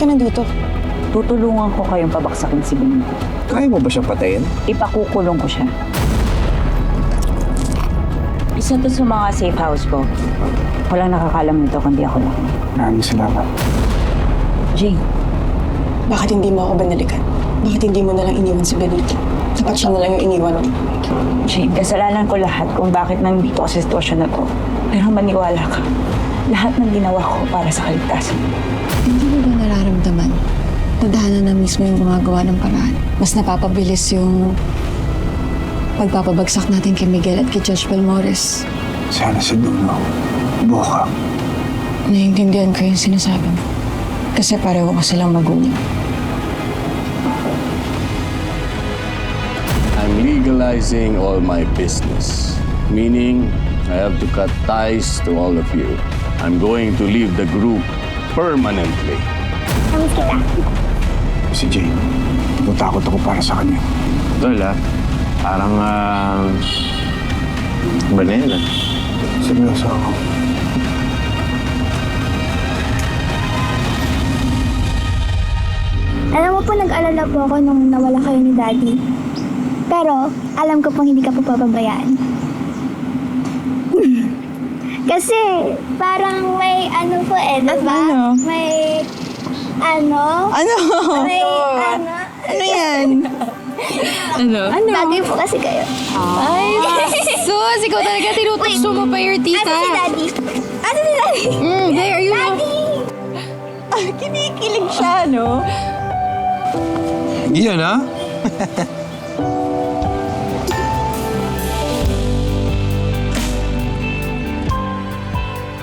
ka nandito? Tutulungan ko kayong pabaksakin si Benito. Kaya mo ba siyang patayin? Ipakukulong ko siya. Isa to sa mga safe house ko. Walang nakakalam nito kundi ako lang. Maraming salamat. Jane, Bakit hindi mo ako banalikan? Bakit hindi mo nalang iniwan si Benito? Dapat siya nalang yung iniwan mo. Jane, kasalanan ko lahat kung bakit nandito ako sa sitwasyon na to. Pero maniwala ka, lahat ng ginawa ko para sa kaligtasan. Hindi mo ba nararamdaman? Tadhana na mismo yung gumagawa ng paraan. Mas napapabilis yung pagpapabagsak natin kay Miguel at kay Judge Balmores. Sana sa dulo, buka. Naiintindihan ko yung sinasabi mo. Kasi pareho ko silang magulang. I'm legalizing all my business, meaning I have to cut ties to all of you. I'm going to leave the group permanently. Si Jane, natakot ako para sa kanya. Tol, parang, ba na yan, Seryoso ako. Alam mo po, nag-alala po ako nung nawala kayo ni Daddy. Pero, alam ko pong hindi ka po pababayaan. Kasi, parang may ano po diba? Ano? May, ano? Ano? May, ano? Ano yan? Ano? Bagay po kasi kayo. Ay, sus! Ikaw talaga tinutukso mo pa your tita. Asa si Daddy? Asa si Daddy? There, are you Daddy! Kinikilig siya, no? Iyon, ha?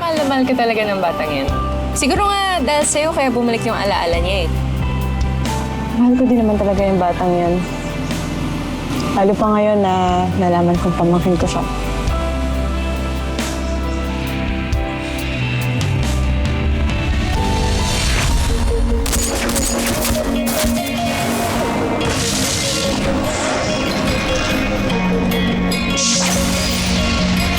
Mahal na mahal ka talaga ng batang yan. Siguro nga dahil sa'yo kaya bumalik yung alaala niya eh. Mahal ko din naman talaga yung batang yan. Lalo pa ngayon na nalaman kong pamangkin ko siya.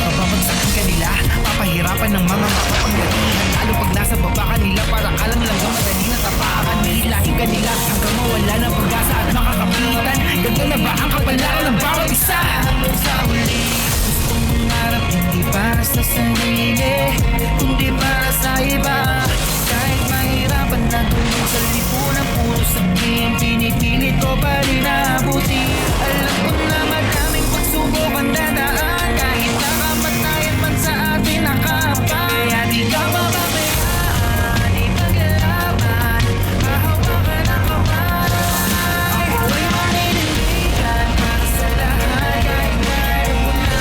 Papabagsakin ka nila, papahirapan ng mga makapangyarihan. Lalo pag nasa baba ka nila, para alam lang ang madali na tapakan. Hilahin ka nila hanggang mawala ng pag-asa at makakapitan. Ganto na ba ang kapalaran ng bawat isa? Sa huli, gustong mangarap, hindi para sa sarili, kundi para sa iba. Kahit mahirapan na tulog sa lipunan, puro sabihin, pinipilit ko pa rin abuti. Alam ko na maraming pagsubok ang dadaan, kahit nakamatayan man sa atin nakapag. Kaya di ka mababayaan, ipaglaban, mahawakan ang kamay. Ako'y maninindigan para sa lahat, kahit meron mo na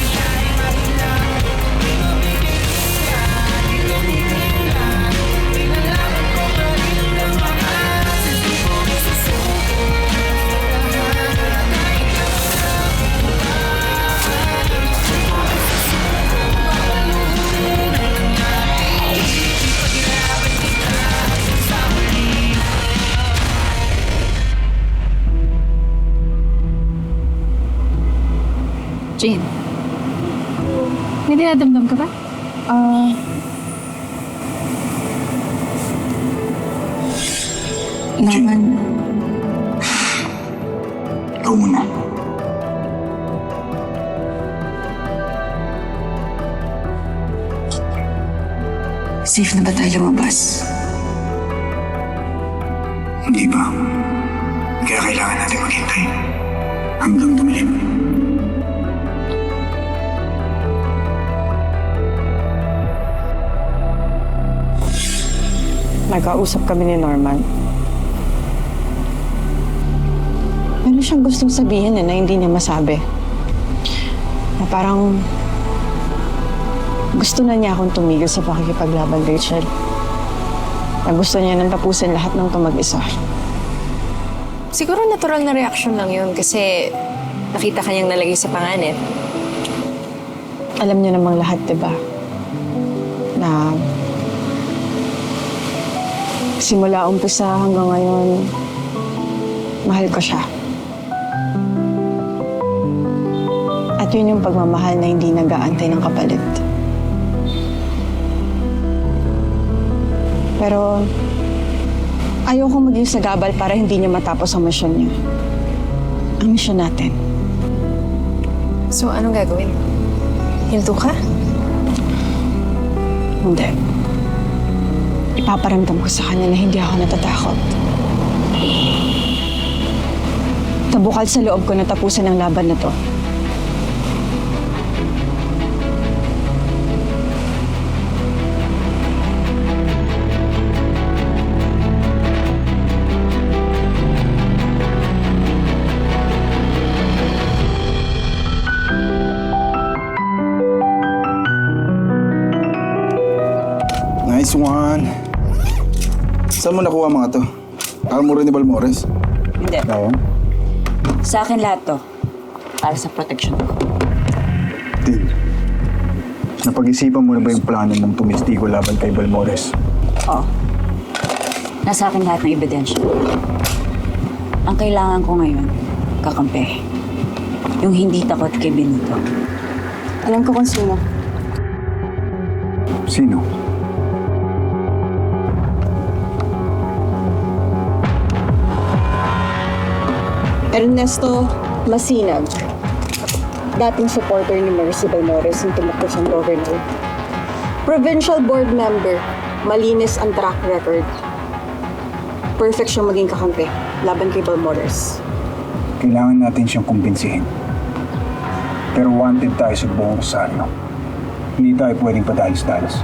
siya'y mabilang. Di ko bibigyan, di ko bibigyan, pinalaman ko pa rin ng makas. Hindi ko masusuko sa lahat, kahit Jane, may dinadamdam ka ba? Naman. Ikaw muna. Safe na ba tayo lumabas? Hindi ba? Kaya kailangan natin maghintay hanggang dumilim. Nagkausap kami ni Norman. Meron siyang gustong sabihin na hindi niya masabi. Na parang gusto na niya akong tumigil sa pakikipaglaban, Rachel. Na gusto niya nang tapusin lahat ng ito mag-isa. Siguro natural na reaksyon lang yun kasi nakita kanyang nalagay sa panganib. Alam niya namang lahat, diba? Na simula umpisa hanggang ngayon, mahal ko siya. At yun yung pagmamahal na hindi nag-aantay ng kapalit. Pero Ayoko maging sagabal para hindi niya matapos ang misyon niya. Ang misyon natin. So, anong gagawin? Hinto ka? Hindi. Ipaparamdam ko sa kanya na hindi ako natatakot. Tabukal sa loob ko na tapusin ang laban na to. Nice one. Saan mo nakuha mga to? Armor ni Balmores? Hindi. Oo. Sa akin lahat to. Para sa protection ko. Tin, napag-isipan mo na ba yung plano mong tumistigo laban kay Balmores? Oo. Nasa akin lahat ng ebidensya. Ang kailangan ko ngayon, kakampi. Yung hindi takot kay Benito. Alam ko kung sino. Sino? Ernesto Masinag. Dating supporter ni Mercy Balmores yung tumakbo siyang governor. Provincial board member. Malinis ang track record. Perfect siyang maging kakampi laban kay Balmores. Kailangan natin siyang kumbinsihin. Pero wanted tayo sa buong Rosario. Hindi tayo pwedeng padalos-dalos.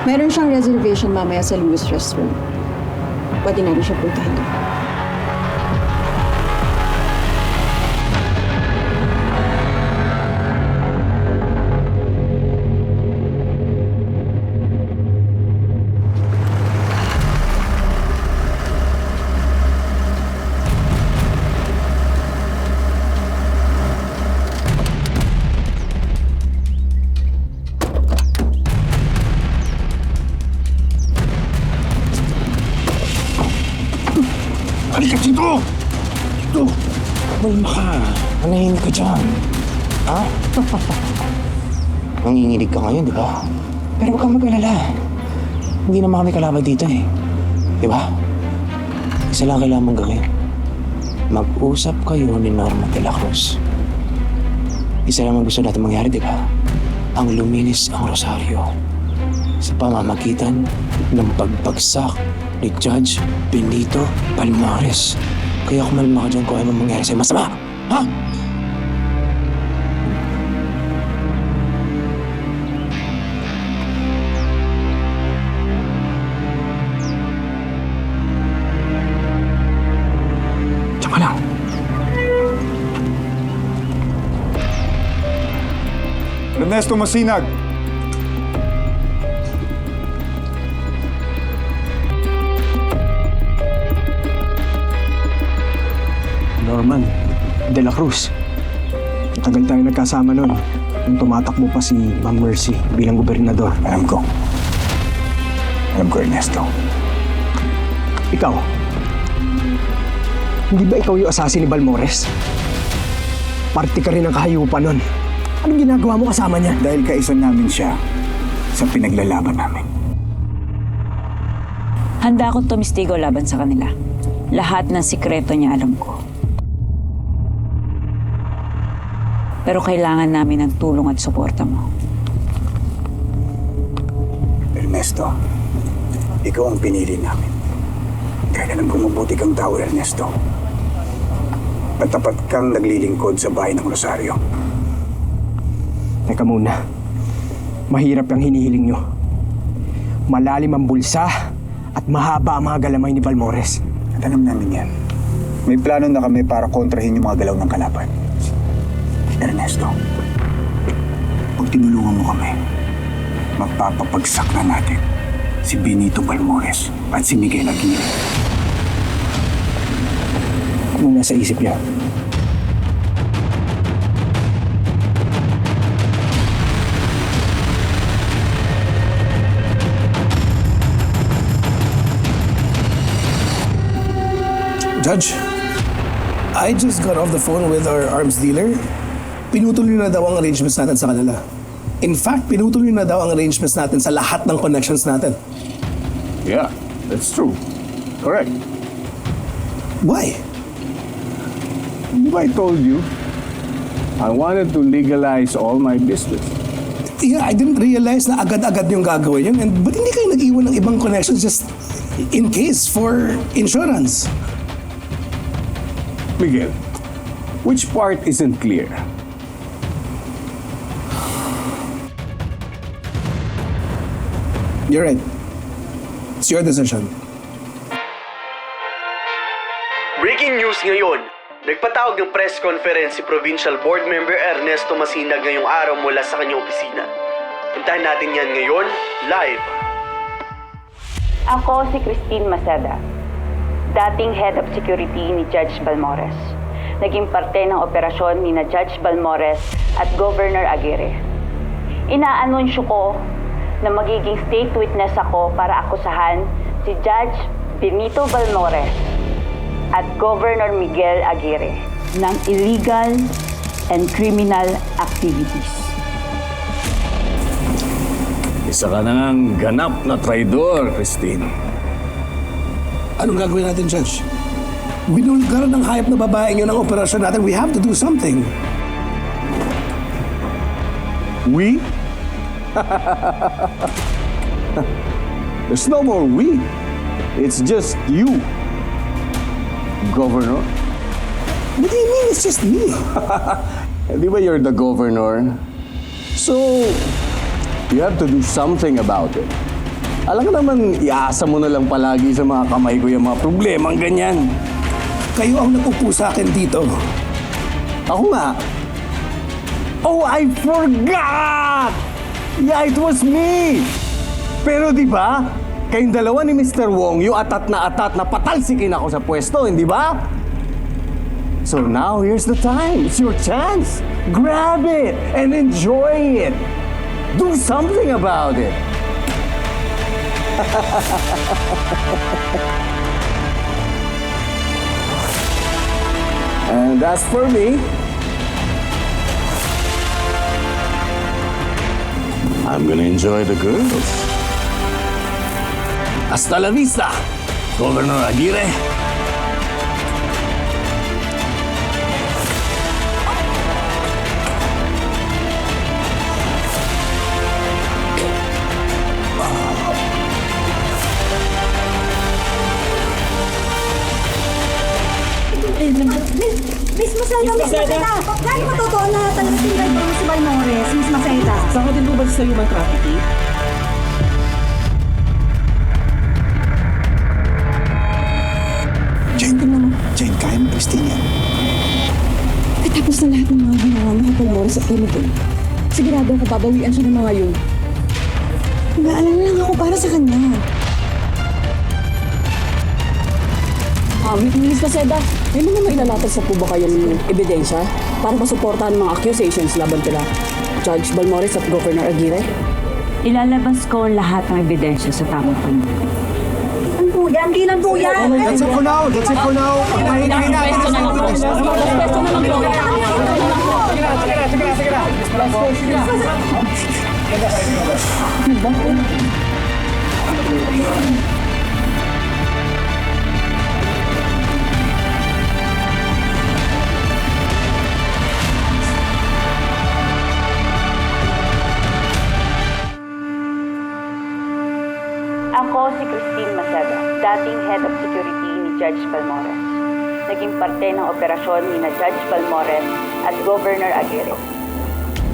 Meron siyang reservation mamaya sa Louis Restroom. Pwede natin siya puntahan doon. Halika dito! Dito! Malma ka. Manahimik ka dyan. Ha? Nanginginig ka ngayon, di ba? Pero huwag kang mag-alala. Hindi naman kami kalaban dito eh. Di ba? Isa lang kailangan mong gawin. Mag-usap kayo ni Norma de la Cruz. Isa lang ang gusto natin mangyari, di ba? Ang luminis ang Rosario sa pamamagitan ng pagbagsak ni Judge Benito Balmores. Kaya kumalma ka dyan kung ano mangyari sa'yo masama. Ha? Diyan ka lang. Ernesto Masinag! Norman de la Cruz. Tagal tayo nagkasama noon. Nung tumatakbo pa si Ma'am Mercy bilang gobernador. Alam ko, Ernesto. Ikaw, hindi ba ikaw yung assassin ni Balmores? Parte ka rin ng kahayupan nun. Anong ginagawa mo kasama niya? Dahil kaisa namin siya sa pinaglalaban namin. Handa akong tumistigo laban sa kanila. Lahat ng sikreto niya alam ko. Pero kailangan namin ng tulong at suporta mo. Ernesto, ikaw ang pinili namin. Dahil alam kong mabuti kang tao, Ernesto. Patapat kang naglilingkod sa bahay ng Rosario. Teka muna. Mahirap ang hinihiling nyo. Malalim ang bulsa at mahaba ang mga galamay ni Balmores. At alam namin yan. May plano na kami para kontrahin yung mga galaw ng kalaban. Ernesto, pag tinulungan mo kami, magpapapagsak na natin si Benito Balmores at si Miguel Aguirre. Anong nasa isip niya? Judge, I just got off the phone with our arms dealer. Pinutuloy na daw ang arrangements natin sa kanila. In fact, pinutuloy na daw ang arrangements natin sa lahat ng connections natin. Yeah, that's true. Correct. Why? I told you, I wanted to legalize all my business. Yeah, I didn't realize na agad-agad yung gagawin yun. And ba't hindi kayo nag-iwan ng ibang connections just in case for insurance? Miguel, which part isn't clear? You're right. It's your decision. Breaking news ngayon. Nagpatawag ng press conference si Provincial Board Member Ernesto Masinag ngayong araw mula sa kanyang opisina. Puntahan natin yan ngayon, live. Ako si Christine Maceda, dating Head of Security ni Judge Balmores. Naging parte ng operasyon ni na Judge Balmores at Governor Aguirre. Inaanunsyo ko na magiging state witness ako para akusahan si Judge Benito Balmores at Governor Miguel Aguirre ng illegal and criminal activities. Isa ka na ngang ganap na traidor, Christine. Anong gagawin natin, Judge? Binulgaran ng hayop na babaeng yun ang operasyon natin. We have to do something. We? There's no more we. It's just you, Governor. What do you mean it's just me? Di ba you're the governor? So, you have to do something about it. Alam ka naman, iasa mo na lang palagi sa mga kamay ko yung mga problemang ganyan. Kayo ang napupo sa akin dito. Ako nga. Oh, I forgot! Yeah, it was me! Pero di ba, kayong dalawa ni Mr. Wong, yung atat na patalsikin ako sa pwesto, hindi ba? So now, here's the time. It's your chance. Grab it and enjoy it. Do something about it. And as for me, I'm gonna enjoy the girls. Hasta la vista, Governor Aguirre. Miss Maceda! Lagi mo totoo na talaga tinry mo si Balmores, Miss Maceda. Saan ka din ba sa human trafficking? Jane, kaya mo, Christine yan. Katapos na lahat ng mga ginawa mo kay Balmores at Benito, sigurado ako babawian siya ng mga yun. Naalala lang ako para sa kanya. Miss Maceda, may mga mailalatag sa po ba kayong ebidensya para masuportahan ang mga accusations laban kila Judge Balmores at Governor Aguirre? Ilalabas ko ang lahat ng ebidensya sa tamang panahon. Ang po yan, di lang po yan! That's it for now. That's it for now. Pahingahin natin ang Ako si Christine Maceda, dating Head of Security ni Judge Balmores. Naging parte ng operasyon ni na Judge Balmores at Governor Aguirre.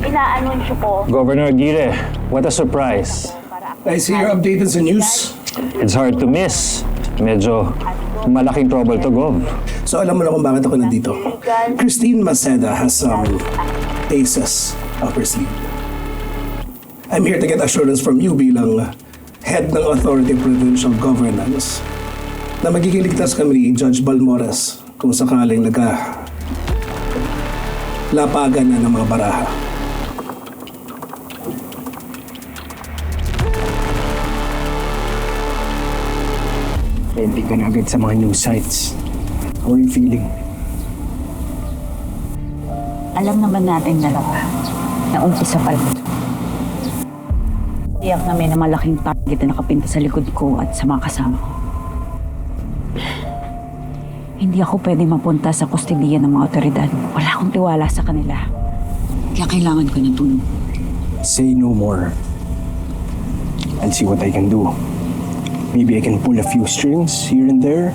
Inaanunsyo ko... Governor Aguirre, what a surprise. I see you're updated sa news. It's hard to miss. Medyo malaking trouble to, Gov. So alam mo na kung bakit ako nandito. Christine Maceda has some aces up her sleeve. I'm here to get assurance from you bilang head ng Authority of Provincial Governance na magiging ligtas kami ni Judge Balmores kung sakaling lapagan na ng mga baraha. Ready ka na agad sa mga news sites. How are you feeling? Alam naman natin dalawa na umpisa pa lang. Tiyak na may na malaking target na nakapinta sa likod ko at sa mga kasama ko. Hindi ako pwede mapunta sa kustodiya ng mga otoridad. Wala akong tiwala sa kanila. Kaya kailangan ko ng tulong. Say no more. I'll see what I can do. Maybe I can pull a few strings here and there.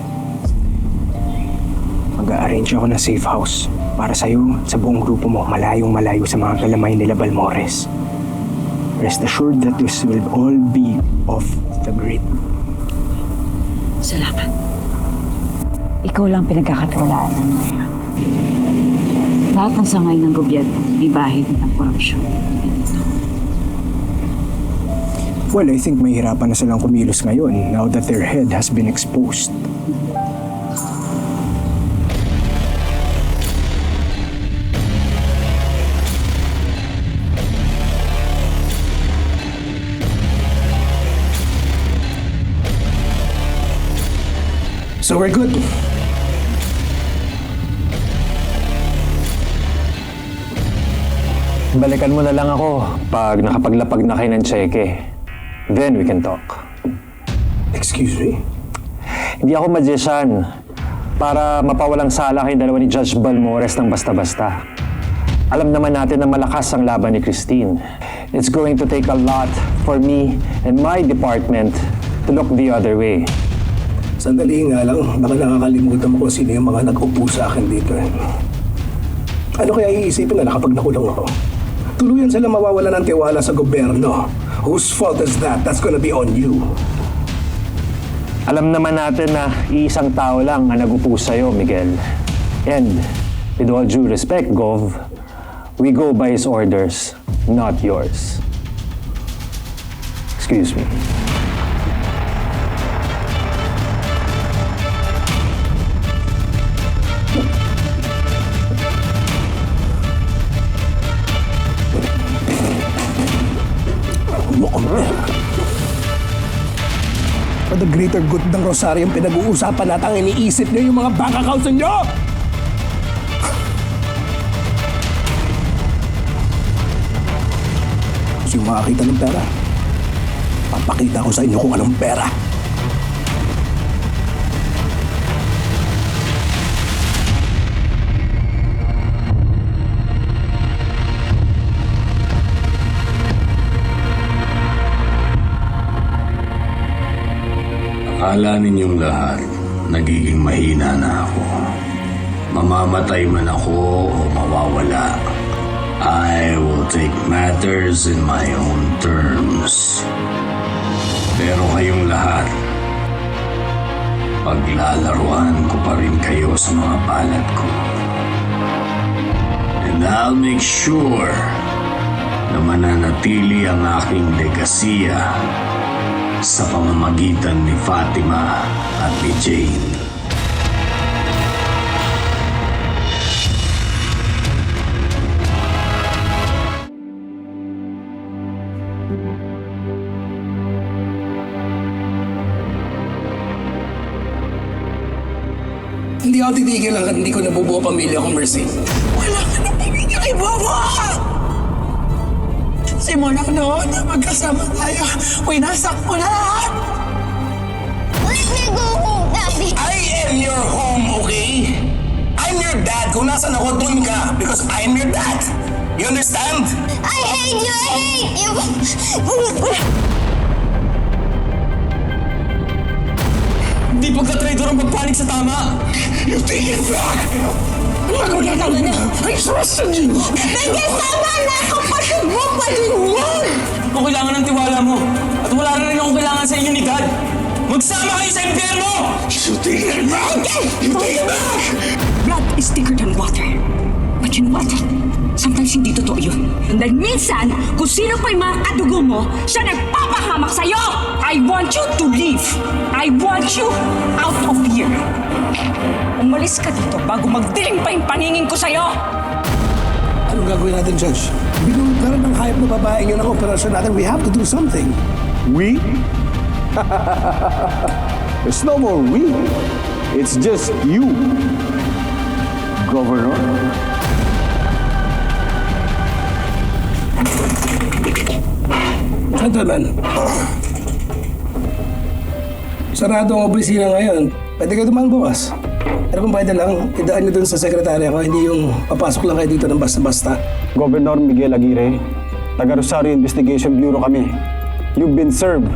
Mag-a-arrange ako ng safe house para sa'yo at sa buong grupo mo, malayong-malayo sa mga galamay nila Balmores. Rest assured that this will all be off the grid. Salamat. Ikaw lang pinagkakatiwalaan ng mga. Lahat ng sangay ng gobyerno, may bahid ng korupsyon. Well, I think mahirapan na silang kumilos ngayon now that their head has been exposed. So we're good. Balikan mo na lang ako pag nakapaglapag na kayo ng cheque. Then we can talk. Excuse me? Hindi ako magician para mapawalang sala kayong dalawa ni Judge Balmores ng basta-basta. Alam naman natin na malakas ang laban ni Christine. It's going to take a lot for me and my department to look the other way. Sandali nga lang, baka nakakalimutan mo kung sino yung mga nag-upo sa akin dito. Ano kaya iisipin na kapag nakulong ako? Tuluyan sila mawawala ng tiwala sa gobyerno. Whose fault is that? That's gonna be on you. Alam naman natin na iisang tao lang ang nagupo sa'yo, Miguel. And with all due respect, Gov, we go by his orders, not yours. Excuse me. For the greater good ng Rosario yung pinag-uusapan natin, ang iniisip niyo yung mga bank accounts niyo! Gusto yung makakita ng pera? Papakita ko sa inyo kung anong pera. Akala ninyong lahat, nagiging mahina na ako. Mamamatay man ako o mawawala, I will take matters in my own terms. Pero kayong lahat, paglalaruan ko pa rin kayo sa mga balat ko. And I'll make sure na mananatili ang aking legasiya sa pamamagitan ni Fatima at ni Jane. Hindi ako titigil hanggang hindi ko nabubuo pamilya ko, Mercy. Wala ka na pamilya kay Bobo! Simula noon na magkasama tayo, winasak mo na lahat! Let me go home, Daddy! I am your home, okay? I'm your dad. Kung nasan ako, doon ka. Because I'm your dad. You understand? I hate you! I hate you! Hindi pagka-traitor ang magpanik sa tama! You take it back! I trusted you! Nagkasama na ako! Pati mo pa din yan! Kung kailangan ng tiwala mo, at wala rin akong kailangan sa inyo ni God, magsama kayo sa impyerno! You take it back! You take it back! Blood is thicker than water. But you know what? Sometimes hindi totoo yun. And then minsan, kung sino pa yung mga kadugo mo, siya nagpapahamak sa'yo! I want you to leave! I want you out of here! Umalis ka dito bago magdilim pa yung paningin ko sa'yo! Anong gagawin natin, Judge? Binulgaran ng hayop na babaeng yun ang operasyon natin. We have to do something. We? There's no more we. It's just you, Governor. Gentlemen, sarado ang opisina ngayon. Pwede kayo dumaan bukas. Pero kung pwede lang, idaan nyo dun sa sekretarya ko, hindi yung papasok lang kayo dito ng basta-basta. Governor Miguel Aguirre, taga Rosario Investigation Bureau kami. You've been served.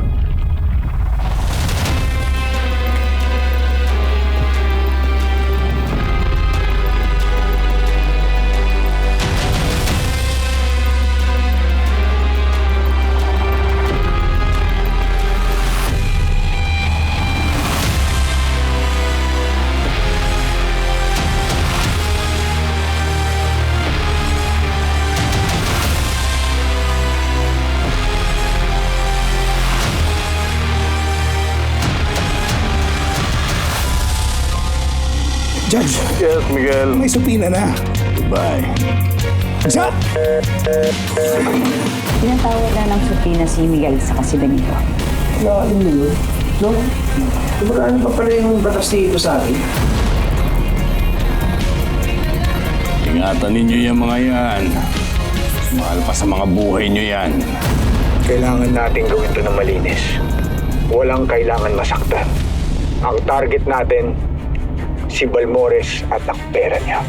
Judge. Yes, Miguel. May supina na. Goodbye. Sa! Tinatawag na ng supina si Miguel sa kasiba nito. Lalim na yun. No? Kumagano pa pala yung batas dito sa atin? Ingatan ninyo yung mga yan. Mahal pa sa mga buhay nyo yan. Kailangan natin gawin to ng malinis. Walang kailangan masaktan. Ang target natin, si Balmores at ang pera niya.